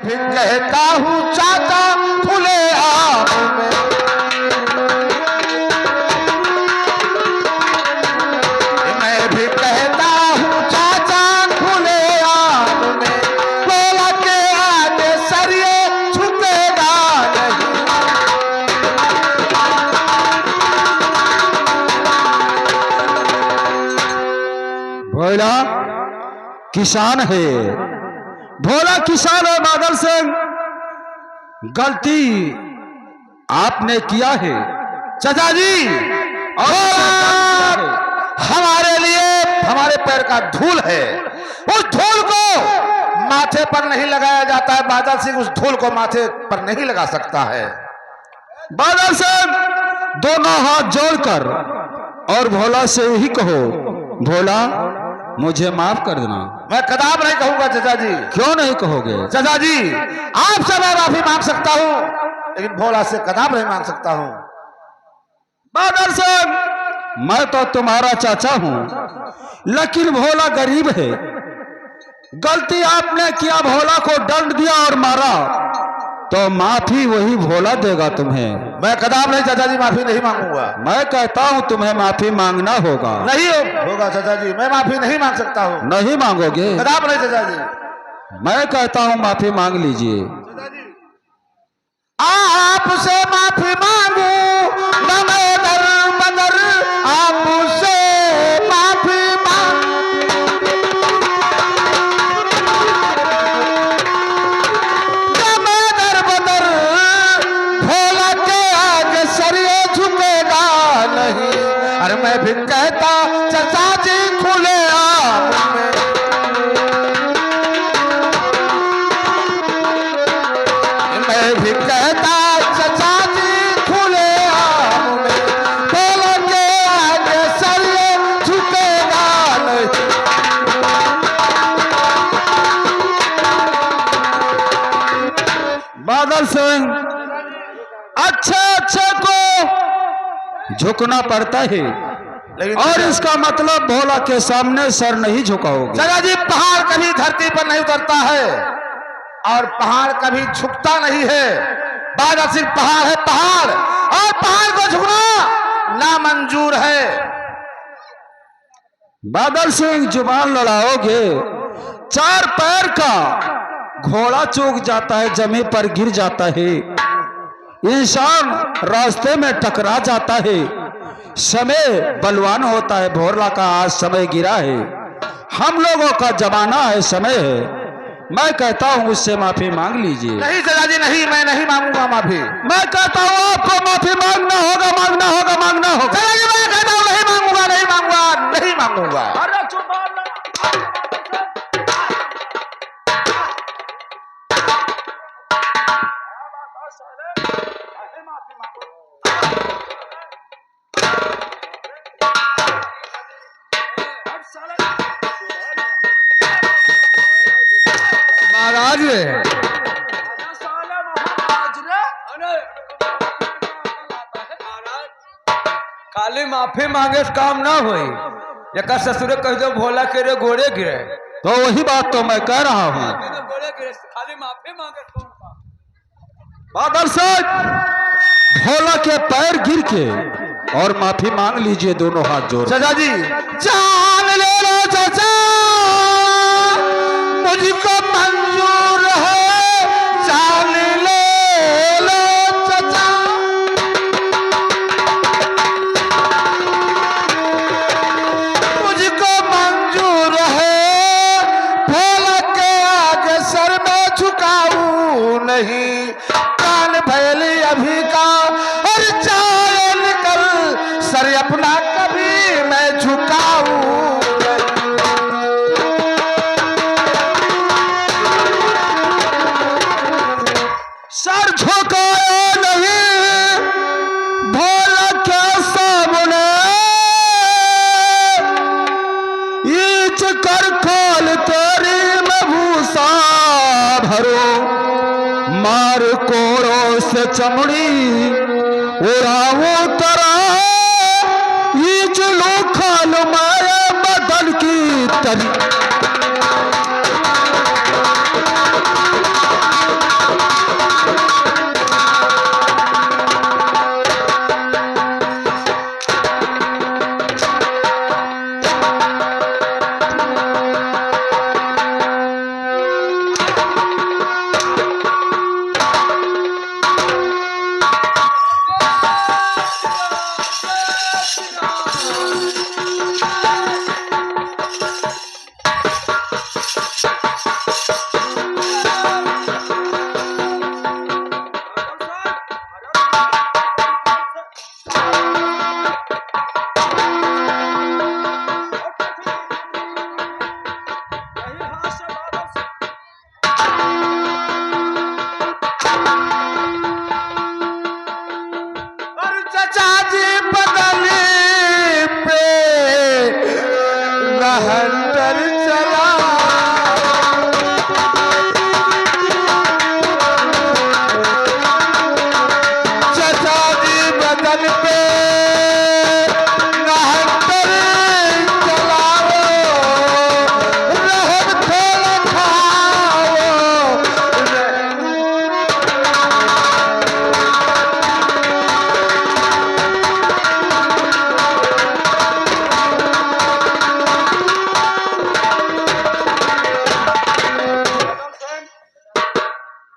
भी कहता हूँ चाचा खुले आम में, मैं भी कहता हूँ चाचा खुले आम में, भोला के आगे सरिये झुकेगा नहीं। भोला किसान है, भोला किसान है। बादल सिंह गलती आपने किया है चाचा जी, और हमारे लिए हमारे पैर का धूल है, उस धूल को माथे पर नहीं लगाया जाता है। बादल सिंह उस धूल को माथे पर नहीं लगा सकता है। बादल सिंह दोनों हाथ जोड़कर और भोला से यही कहो, भोला मुझे माफ कर देना। मैं कदाप नहीं कहूंगा चाचा जी। क्यों नहीं कहोगे? चाचा जी आपसे मैं माफी मांग सकता हूं, लेकिन भोला से कदाप नहीं मांग सकता हूं। बादल सिंह मैं तो तुम्हारा चाचा हूं, लेकिन भोला गरीब है। गलती आपने किया, भोला को दंड दिया और मारा, तो माफी वही भोला देगा तुम्हें। मैं कदाप नहीं चाचा जी, माफी नहीं मांगूंगा। मैं कहता हूं तुम्हें माफी मांगना होगा। नहीं होगा चाचा जी, मैं माफी नहीं मांग सकता हूं। नहीं मांगोगे? कदाप नहीं चाचा जी। मैं कहता हूं माफी मांग लीजिए। आपसे माफी मांगू न मैं दर बदर, आपसे माफी अरे मैं भी कहता चाचा जी खुले आम में, मैं भी कहता चाचा जी खुले आम में, भोला के आगे सरिये झुकेगा नहीं। बादल सिंह अच्छे को झुकना पड़ता है, और इसका मतलब भोला के सामने सर नहीं झुकाओगे। चाचा जी पहाड़ कभी धरती पर नहीं उतरता है और पहाड़ कभी झुकता नहीं है। बादल सिंह पहाड़ है, पहाड़, और पहाड़ को झुकना नामंजूर है। बादल सिंह जुबान लड़ाओगे, चार पैर का घोड़ा चूक जाता है, जमीन पर गिर जाता है, इंसान रास्ते में टकरा जाता है, समय बलवान होता है। भोला का आज समय गिरा है, हम लोगों का जमाना है, समय है। मैं कहता हूं उससे माफी मांग लीजिए। नहीं चाचा जी नहीं, मैं नहीं मांगूंगा माफी। मैं कहता हूं आपको माफी मांगना होगा, मांगना होगा, मांगना होगा। चाचा जी मैं कहता हूं नहीं मांगूंगा, नहीं मांगूंगा, नहीं मांगूंगा। महाराज खाली माफी मांगे से काम ना हुई, एक ससुरे कह दो भोला के रे गोड़े गिरे, तो वही बात तो मैं कह रहा हूँ। गोड़े गिरे खाली माफी मांगे कौन का? बादल साहब भोला के पैर गिर के और माफी मांग लीजिए, दोनों हाथ जोड़। चाचा जी जान ले लो चाचा, मुझको मंजूर है, जान ले लो चाचा, मुझको मंजूर है, भोला के आगे सर में झुकाऊं नहीं, कान भैली अभी का और चाय निकल सर अपना कभी मैं झुकाऊं। सर झुकाया नहीं भोला के सामने, ईच कर खोल तेरी में भूसा भरो, मार कोड़ों से चमड़ी उड़ाओ तरा, ईच लो खाल माया बदल की तरी।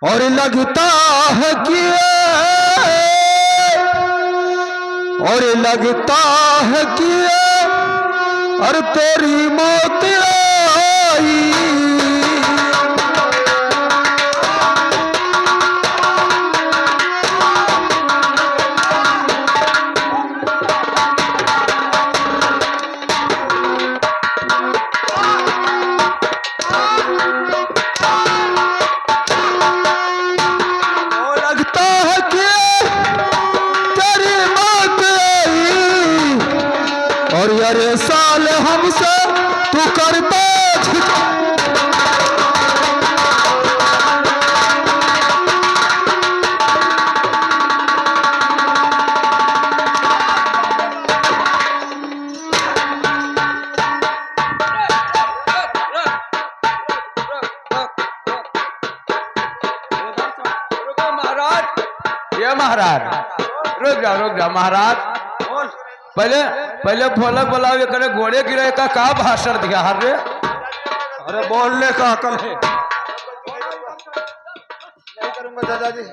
और लगता है कि और लगता है कि और तेरी मौत आई। और यारे साल हमसे तू करता महाराज रुक जा महाराज। पहले भोलक बोलावे करे घोड़े गिरे का भाषण दिया हर रे। अरे बोलने का अकल है। नहीं करूंगा दादाजी।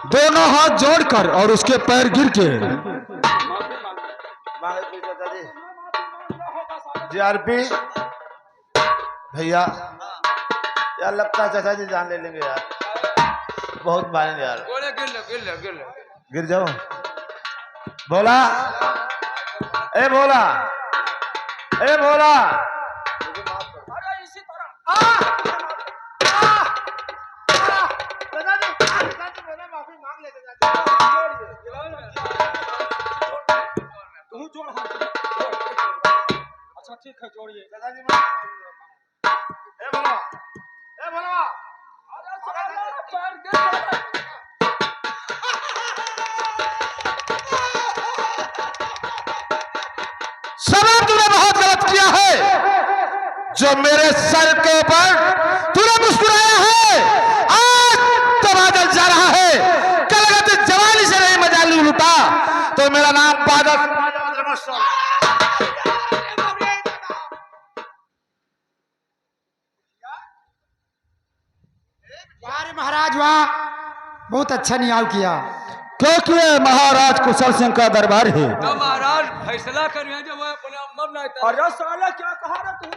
दोनों हाथ जोड़कर और उसके पैर गिर के जीआरपी भैया यार लगता है चाचा जी जान ले लेंगे यार, बहुत मारेंगे यार। गिर जाओ। बोला ए भोला अच्छा ठीक है जोड़िए। समय तूने बहुत गलत किया है, जो मेरे सर के ऊपर तूने मुस्कुराया है। आज तो बादल जा रहा है, कल अगर तू जवानी से नहीं मजा लूटा तो मेरा नाम बादल। महाराज वाह, बहुत अच्छा नियाव किया। क्योंकि महाराज कुशल सिंह का दरबार है। तो महाराज फैसला करिए जो वो अपने अम्मम ना था। अरे साला क्या कहा रे तू?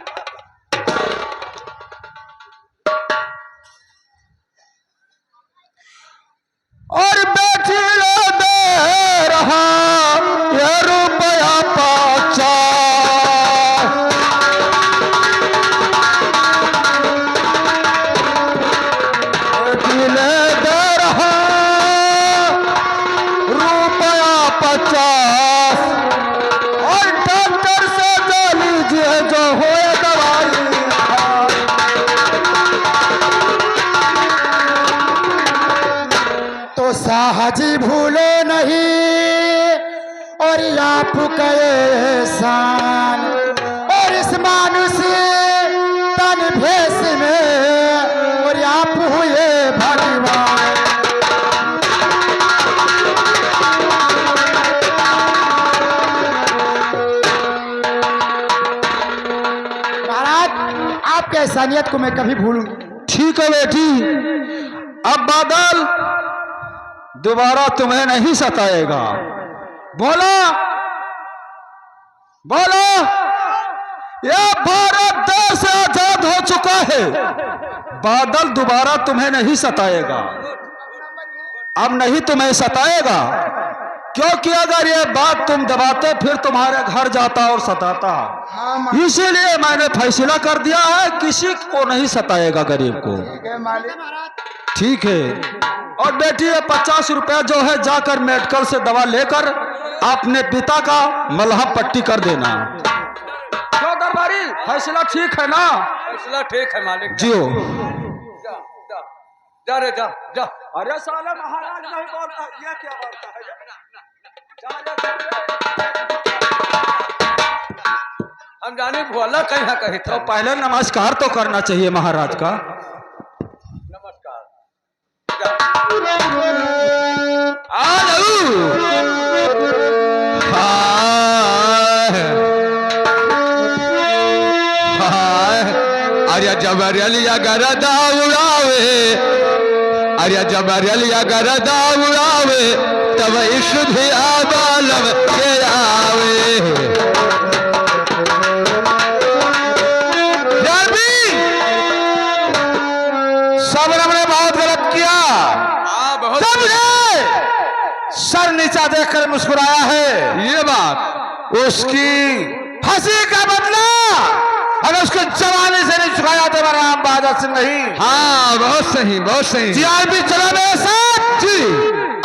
और बेटी लो दे रहा ये रुपया पाचा। बेटी ले दे रहा रुपया 50 और डॉक्टर से जो लीजिए जो हो दवाई। तो साहजी भूलो नहीं और आप एहसान, और इस मानुष तन भेष में और आप हुए भगवान। महाराज आपके एहसानियत को मैं कभी भूलूं। ठीक है बेटी, अब बादल दोबारा तुम्हें नहीं सताएगा। बोला बोला, यह भारत देश आजाद हो चुका है। बादल दोबारा तुम्हें नहीं सताएगा, अब नहीं तुम्हें सताएगा। क्योंकि अगर ये बात तुम दबाते फिर तुम्हारे घर जाता और सताता। इसीलिए मैंने फैसला कर दिया है किसी को नहीं सताएगा गरीब को। ठीक है। और बेटी ये 50 रुपया जो है जाकर मेडिकल से दवा लेकर अपने पिता का मलहम पट्टी कर देना। क्यों दरबारी, फैसला ठीक है ना? फैसला ठीक है मालिक। जियो। जा रे जा जा। अरे साले महाराज नहीं बोलता, ये क्या बोलता है? हम जाने भोला कहीं कहीं तो पहले नमस्कार तो करना चाहिए महाराज का। नमस्कार। आ जाओ। अरे जबरलिया गरदा उड़ावे, अरे जबरलिया गरदा उड़ावे, तब इश्क भी आबालम के आवे। सबनम ने बहुत गलत किया। सबने सर नीचा देखकर मुस्कुराया है। ये बात उसकी हंसी का बदला अगर उसको जवानी से नहीं चुकाया तो मेरा नाम बहादुर सिंह नहीं। हाँ बहुत सही बहुत सही। जीआरपी चलो मेरे साथ जी।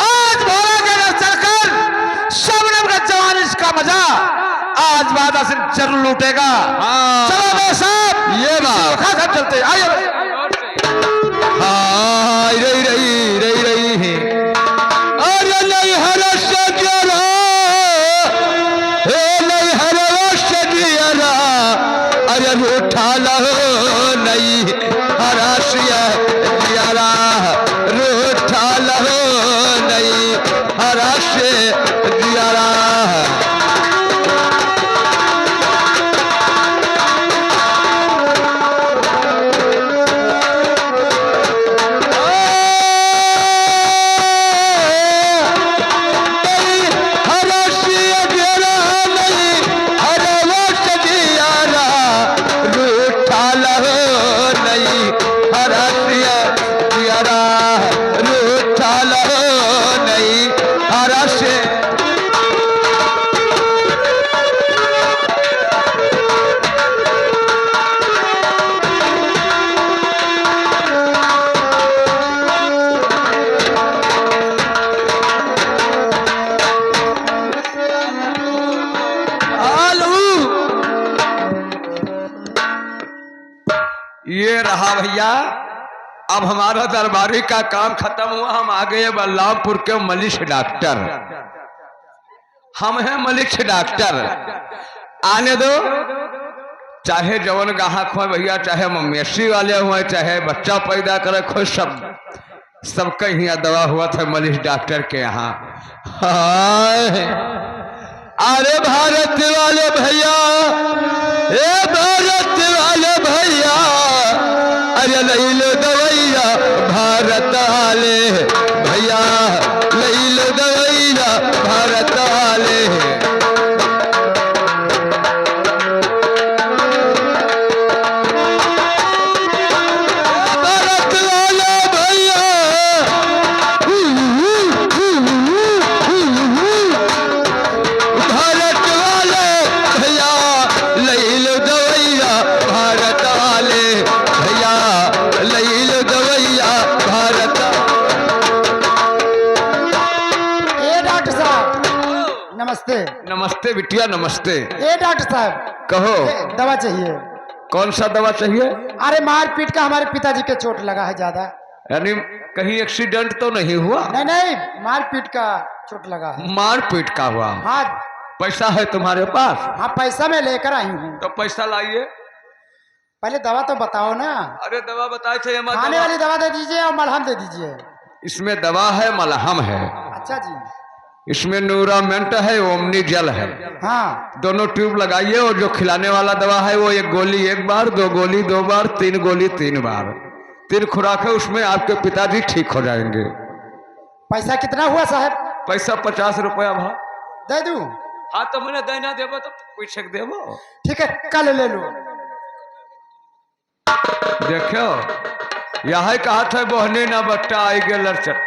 आज भोला के घर चलकर शबनम का जवानी का मजा आज बहादुर सिंह जरूर लूटेगा। हाँ चलो मेरे साथ। ये बात सब चलते आइए। हाँ रही रही रही रही है। अरे नहीं हर सजरा, नहीं हर सजरा, अरे रूठा लहो नहीं हराशिया दियारा, रूठा लहो नहीं हराशे दियारा। ये रहा भैया, अब हमारा दरबारी का काम खत्म हुआ। हम आ गए बलरामपुर के मलिक डॉक्टर। हम हैं मलिक डॉक्टर। आने दो, चाहे जवन गाहक हो भैया, चाहे मवेशी वाले हुए, चाहे बच्चा पैदा करे, खुद सबका यहाँ दवा हुआ था मलिक डॉक्टर के यहाँ। अरे भारत वाले भैया, ए भारत वाले भैया, अरे लई लो दवैया भारत वाले भैया, लई लो दवैया भारत वाले। भारत वाले भैया, भारत वाले भैया, लई लो दवैया भारत वाले भैया, लई लो दवैया भारत। ए डॉक्टर साहब नमस्ते। नमस्ते बिटिया नमस्ते। ए डॉक्टर साहब कहो दवा चाहिए। कौन सा दवा चाहिए? अरे मारपीट का हमारे पिताजी के चोट लगा है ज्यादा। यानी कहीं एक्सीडेंट तो नहीं हुआ? नहीं नहीं, मारपीट का चोट लगा है। मारपीट का हुआ? हाँ पैसा है तुम्हारे पास? हाँ, पैसा मैं लेकर आई हूँ। तो पैसा लाइए। पहले दवा तो बताओ ना। अरे दवा बताए थे। खाने वाली दवा दे दीजिए और मलहम दे दीजिए। इसमें दवा है, मलहम है। अच्छा जी। इसमें न्यूरामेंट है, ओमनी जल है। हाँ दोनों ट्यूब लगाइए। और जो खिलाने वाला दवा है वो 1 गोली 1 बार, 2 गोली 2 बार, 3 गोली 3 बार, 3 खुराक है। उसमें आपके पिताजी ठीक हो जाएंगे। पैसा कितना हुआ साहब? पैसा 50 रुपया भा दे दूं? हाँ तो मैंने देना देबो तो पूछ देबो। ठीक है, कल ले लो। देखो यह कहा था बहने ना बट्टा आई गे लड़चट।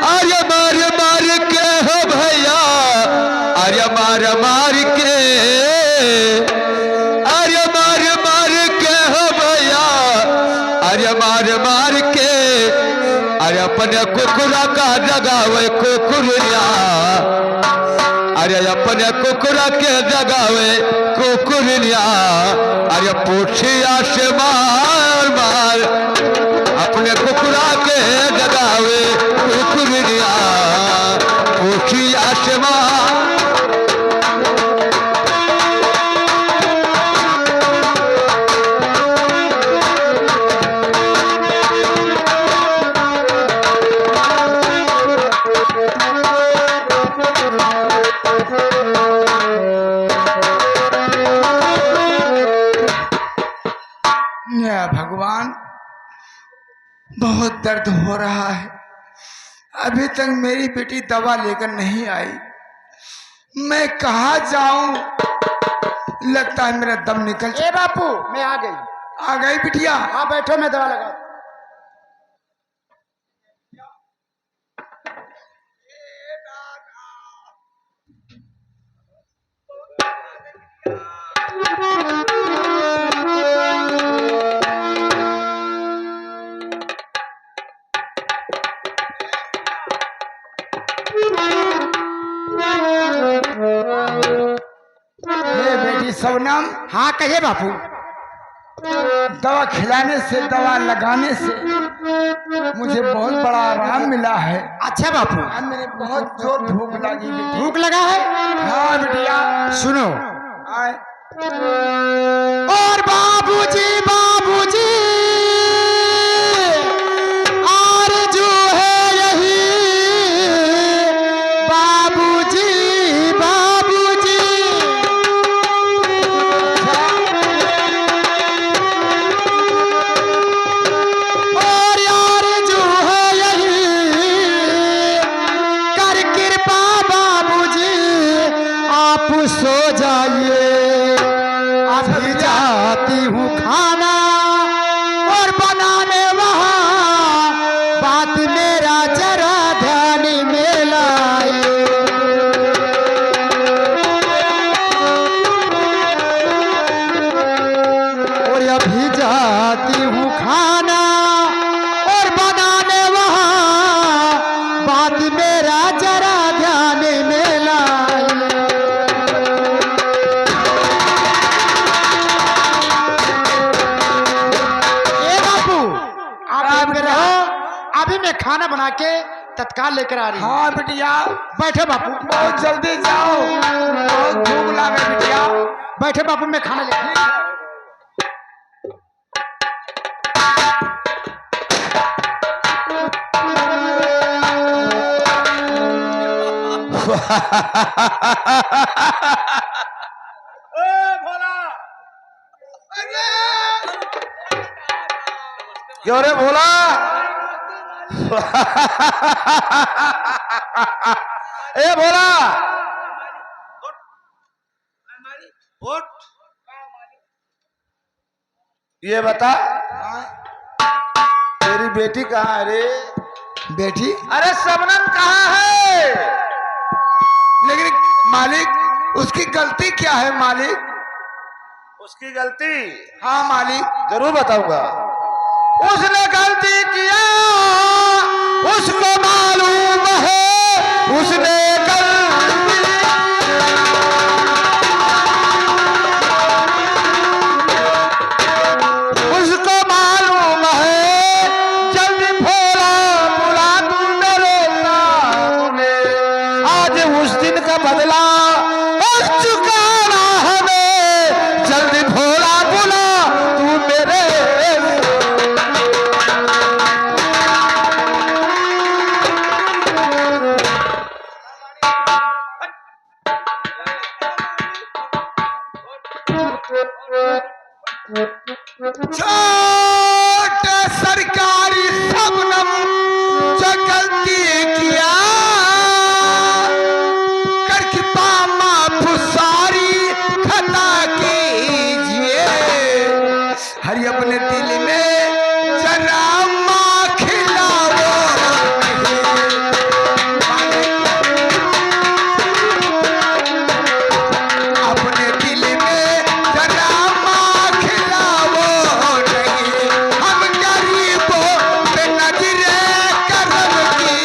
अरे मार मार के हो भैया, अरे मार मार के, अरे मार मार के हो भैया, अरे मार मार के, अरे अपने कुकुरा का जगावे कुकुरिया, अरे अपने कुकुरा के जगावे कुकुरिया, अरे पूछिया से मार मार अपने कुकुरा के जगावे कुकुरिया, पूछिया से मार। बहुत दर्द हो रहा है। अभी तक मेरी बेटी दवा लेकर नहीं आई। मैं कहाँ जाऊं? लगता है मेरा दम निकल ए बापू, मैं आ गई। आ गई बिटिया? हाँ बैठो, मैं दवा लगा। बेटी शबनम, हाँ कहिए बापू। दवा खिलाने से, दवा लगाने से मुझे बहुत बड़ा आराम मिला है। अच्छा बापू, अब मेरे बहुत जोर भूख लगी बेटी। भूख लगा है? हाँ बिटिया। सुनो। आए। और बाबूजी बाबूजी आरज़ू है यही, बाबूजी बाबूजी। और आरज़ू है यही, कर कृपा बाबूजी आप सो जाइए। अभी जाती हूँ खाना और बनाने, वहाँ बात मेरा जरा ध्यान में लाए। और अभी जाती हूँ खाना और बनाने, वहाँ बात मेरा जरा ध्यान में लाए। आप में रहो, अभी मैं खाना बना के तत्काल लेकर आ रही हूँ। हाँ बिटिया। बैठे बापू। बहुत जल्दी जाओ, बहुत भूख लगे बिटिया। बैठे बापू, मैं खाना लेकर। क्यों रे भोला? ए भोला, ये बता तेरी बेटी कहाँ है रे? बेटी? अरे शबनम कहाँ है? लेकिन मालिक, उसकी गलती क्या है मालिक? उसकी गलती? हाँ मालिक। जरूर बताऊंगा। उसने गलती किया, उसको मालूम है उसने गलती। उसको मालूम है, जल्दी भोला बुला तू मेरे सामने। आज उस दिन का बदला और चुकाना हमें। जल्दी भोला बुला तू मेरे। छोटे सरकारी शबनम जो गलती किया, कर कृपा माफ सारी खता कीजिए। हरि अपने दिल में जरा माँ खिलाओ। अपने दिल में जरा माँ खिलाओ नहीं, हम गरीबों पे नजरे करम की।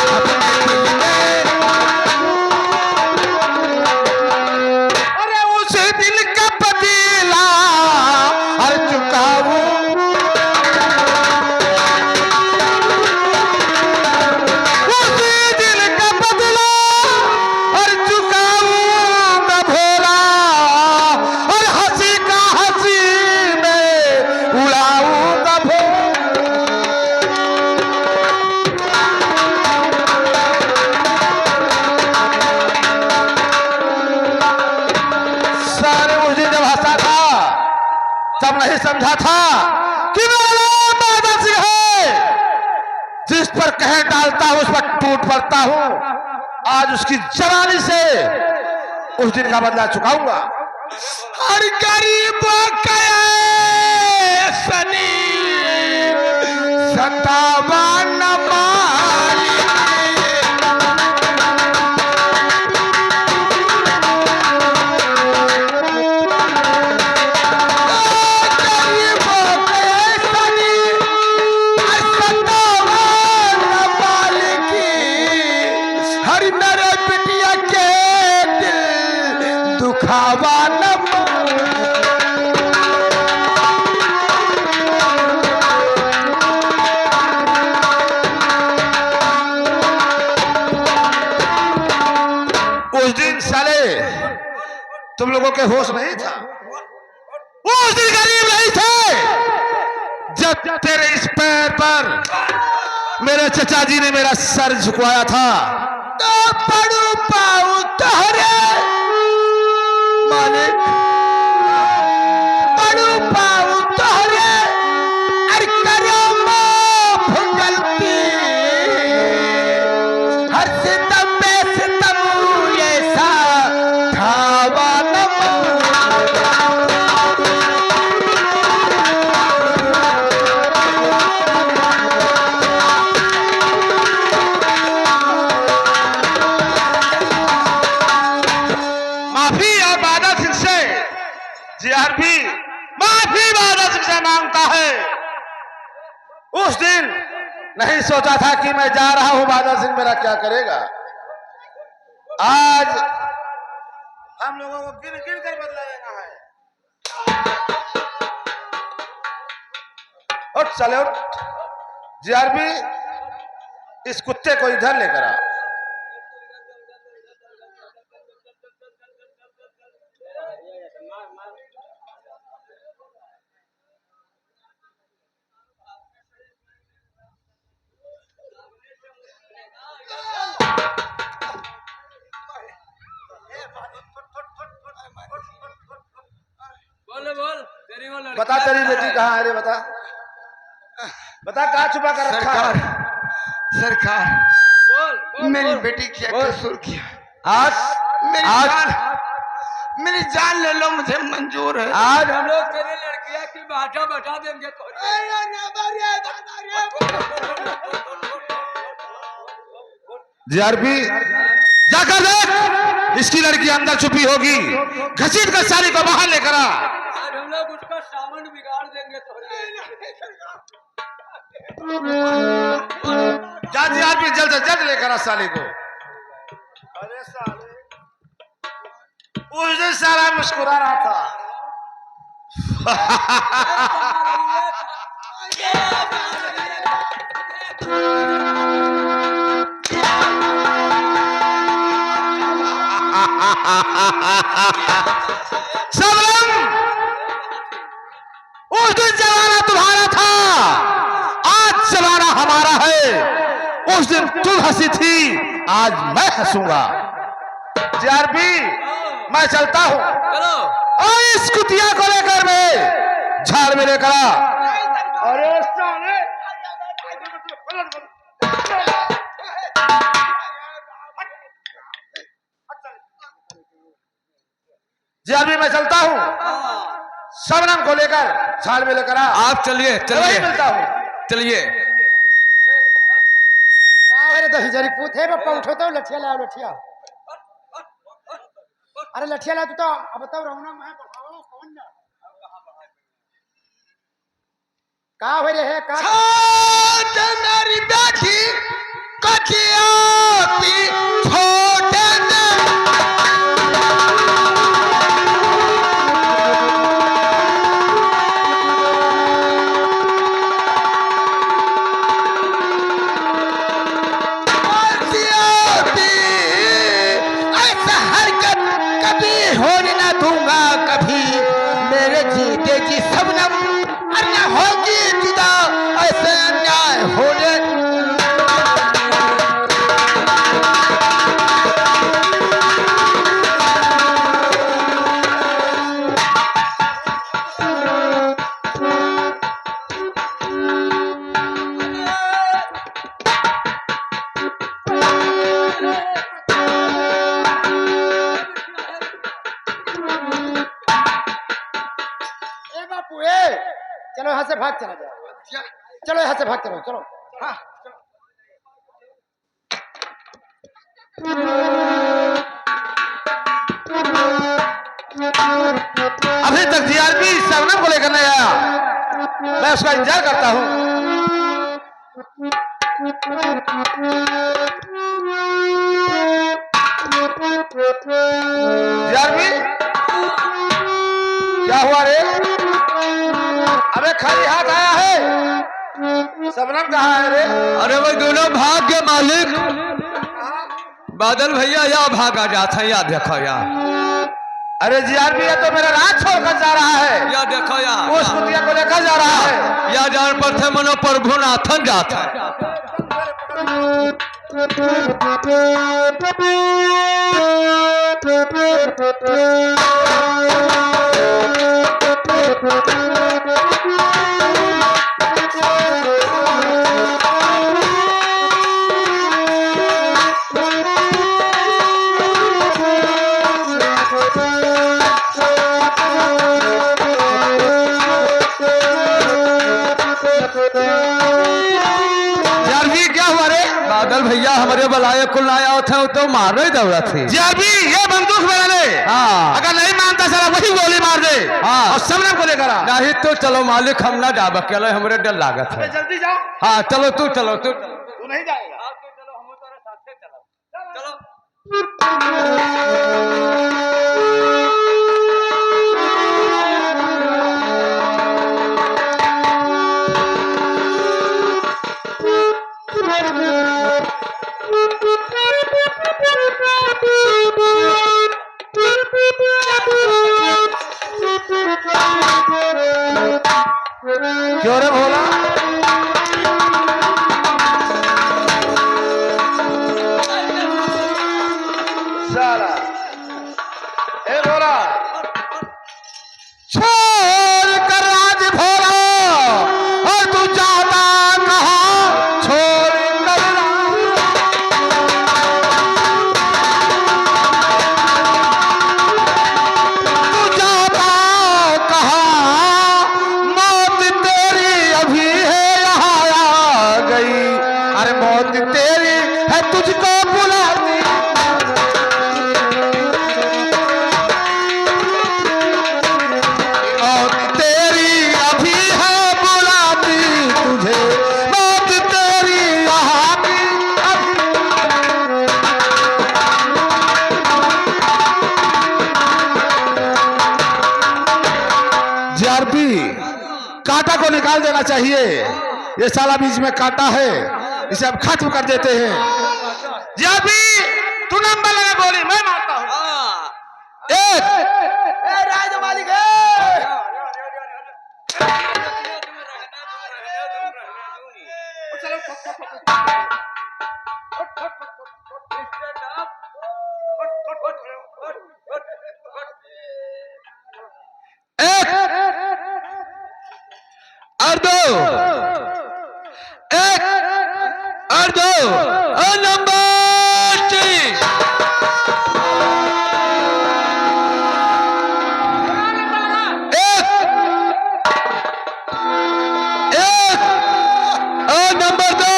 अपने दिल में। अरे उस दिल का बदला हर चुकाऊं। उस दिल का बदला हर चुकाऊंगा भोला, और हंसी का हंसी में उड़ाऊंगा भोला। सारे मुझे जब हंसा था तब नहीं समझा था कि मेरा नाम माधव सिंह है। जिस पर कहर डालता हूं उस पर टूट पड़ता हूं। आज उसकी जवानी से उस दिन का बदला चुकाऊंगा। हर गरीबों का सनी सतावा न माली। गरीबों के सनी सतावा न माली की। हर मेरे बिटिया के दिल दुखावा न उस दिन साले तुम लोगों के होश नहीं था। उस दिन गरीब नहीं थे जब तेरे इस पैर पर मेरे चचा जी ने मेरा सर झुकवाया था। तो पड़ू पाऊ तोहरे मालिक, पड़ू पाऊ तोहरे अर करो माफ गलती। हर सितम पे सितम ऐसा ढावा न माफी और बादल सिंह से जीआरपी माफी बादल सिंह से मांगता है। उस दिन नहीं सोचा था कि मैं जा रहा हूं, बादल सिंह मेरा क्या करेगा। आज हम लोगों को गिन गिन कर बदला लेना है। उठ चले उठ। जीआरपी इस कुत्ते को इधर लेकर आ। बता तेरी बेटी कहाँ है रे? बता बता, कहाँ छुपा कर रखा सरकार, है? सरकार मेरी बेटी क्या कसूर किया? आज मेरी जान ले लो, मुझे मंजूर है। आज हम लोग तेरे लड़कियां की बाटा बता देंगे तो। जीआरपी जाकर देख, इसकी लड़की अंदर छुपी होगी। घसीट कर साली को बाहर लेकर आ। आज हम लोग उसका सामान बिगाड़ देंगे तो। जा जीआरपी जल्द से जल्द लेकर आ साली को। अरे साले उस दिन साला मुस्कुरा रहा था। सबरंग उस दिन जमाना तुम्हारा था, आज जमाना हमारा है। उस दिन तुम हंसी थी, आज मैं हंसूंगा। जीआरपी मैं चलता हूं। चलो। और इस कुतिया को लेकर मैं झाड़ में लेकर आ। अरे साले जीआरपी मैं चलता हूं। सबरंग को लेकर झाड़ में लेकर आ। आप चलिए वही चलिए मिलता हूं। चलिए। अरे तो हिजरी पूत है बप्पा, उठो तो लठिया लाओ लठिया। अरे लठिया ला तू तो अब बताओ रौना मैं बताओ कौन ना का हो रे है का मेरी बेटी कटिया छोटे ऐसा हरकत कभी होने ना दूंगा। कभी मेरे जीते जी सबनम अन्य होगी जुदा, ऐसे अन्याय होने चलो यहाँ से भाग चला जाओ, चलो यहाँ से भाग चलो, चलो। हाँ अभी तक जीआरपी शबनम को लेकर नहीं आया, मैं उसका इंतजार करता हूँ। जीआरपी क्या हुआ रे? अबे खाली हाथ आया है, शबनम कहाँ है रे? अरे वो दोनों भाग के मालिक बादल भैया या भागा जाता या देखो या। अरे जीआरपी ये तो मेरा राज छोड़कर जा रहा है, या देखो या उस कुतिया को लेकर जा रहा है। या जान पर थे मनो प्रभुनाथन जाता है। जीआरपी क्या हुआ रे? बादल भैया हमारे बलाए कुल आया थे तो मारो ही दौड़ा थी। जीआरपी ये बंदूक मेरा ले, हाँ अगर नहीं मानता सारा वही गोली मार दे। हाँ। और शबनम को लेकर आ। नहीं तो चलो मालिक हम ना जाब अकेले, हमारे डर लागत है। जल्दी जाओ। हाँ चलो तू चलो तू तू नहीं जाएगा? क्यों रे भोला? साला ए भोला, छोड़ कर राज भोला, और तू जाता कहाँ? छोड़ कर तू जाता कहाँ? मौत तेरी अभी है यहाँ आ गई। अरे मौत तेरी है तुझको बुलाती। मौत तेरी अभी है बुलाती तुझे, मौत तेरी यहाँ की अभी। जीआरपी कांटा को निकाल देना चाहिए, ये साला बीच में कांटा है, इसे अब खत्म कर देते हैं। जीआरपी तू नंबर लगा गोली, मैं मारता हूँ। एक और दो, एक और दो, और नंबर 3। एक और नंबर 2,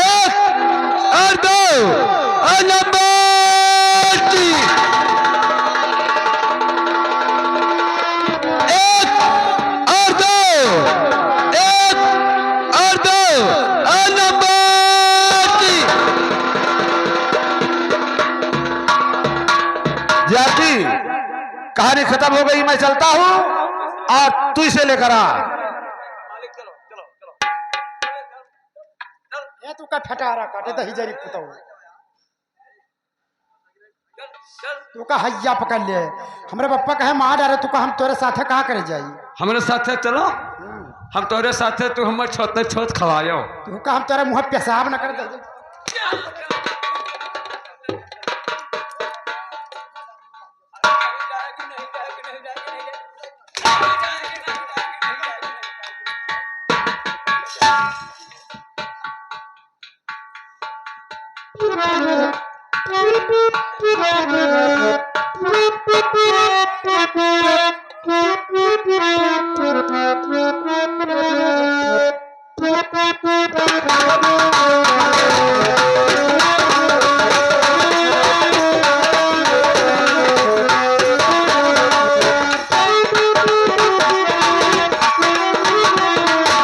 एक और 2 और नंबर 3। एक और 2, एक और 2 और नंबर 3। जाती कहानी खत्म हो गई, मैं चलता हूँ और तू इसे लेकर आ। ये तू का फटा रहा काटे दही जरी पुता हुआ, तू का हैया पकड़ ले। हमारे पप्पा कहे मार डाले, तू का हम तोरे साथे कहाँ करे जाई? हमारे साथ चलो, हम तोरे साथ तू हमर छोटे छोट खवायो। तू का हम तोरे मुँह पेशाब न कर दे। Thank you.